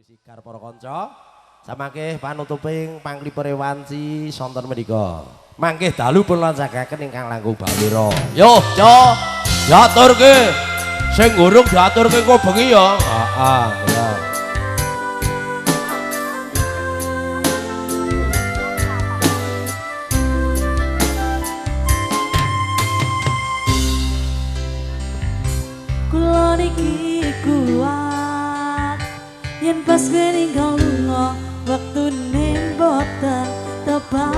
Sigar para kanca samangke panutuping panglipure wanci sonten menika mangke dalu pun lancagaken ingkang langkung bawira yo co diaturke sing gurung diaturke kok bengi ya ya kula niki kuat yen pas ninggal lunga wektune boten tepat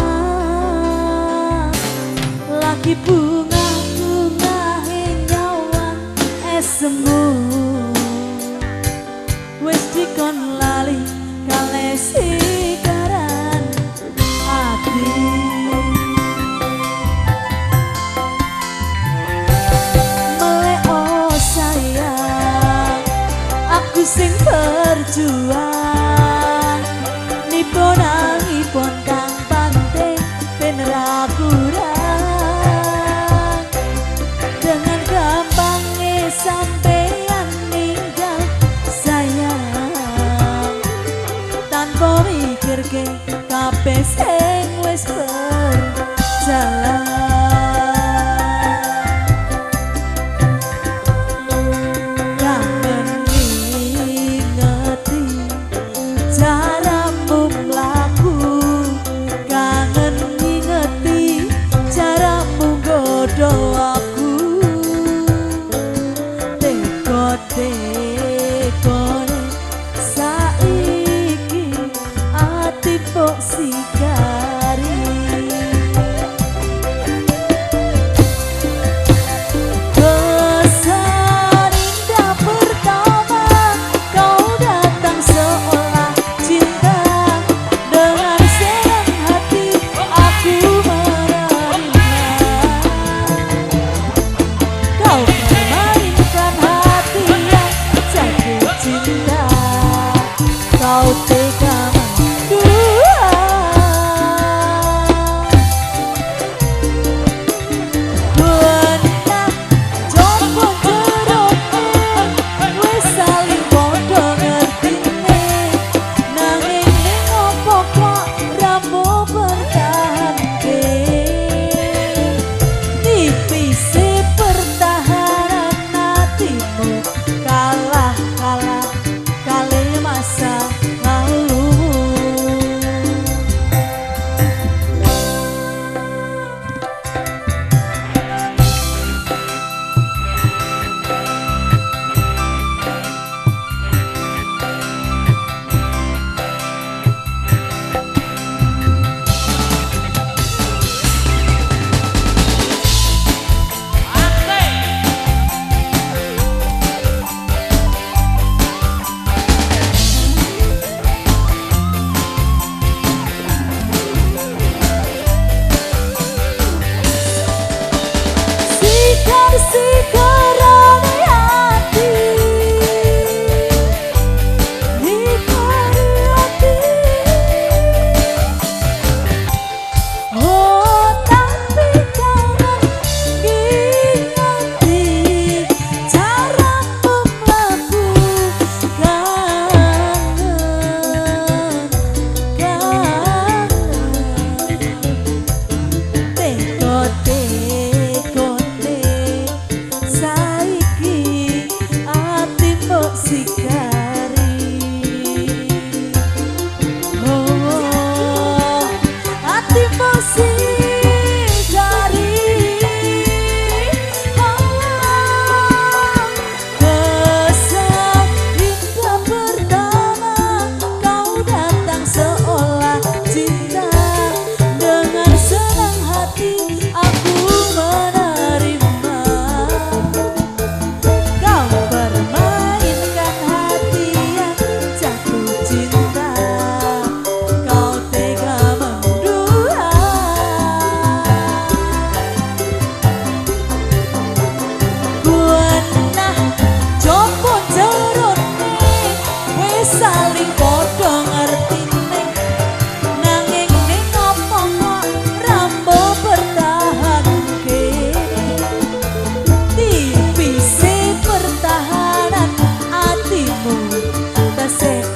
lagi bunga nyawang esemu wis dikon lali kale sikaran ati meleo sayang aku sing berjuang nipun angipun kang penting ben ra kurang dengan gampangnya sampeyan ninggal sayang tanpa mikirke kabeh sing wis berjalan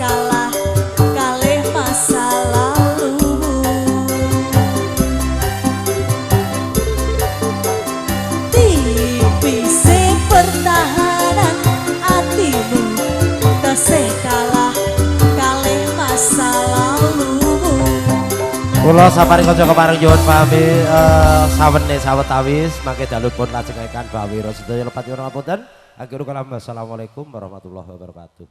kalah Kula sapari kanca kepareng nyuwun pami sawene sawetawis mangke dalu pun lajengaken bawira sedaya lepat nyuwun ngapunten. Akhirul kalam wassalamualaikum warahmatullahi wabarakatuh.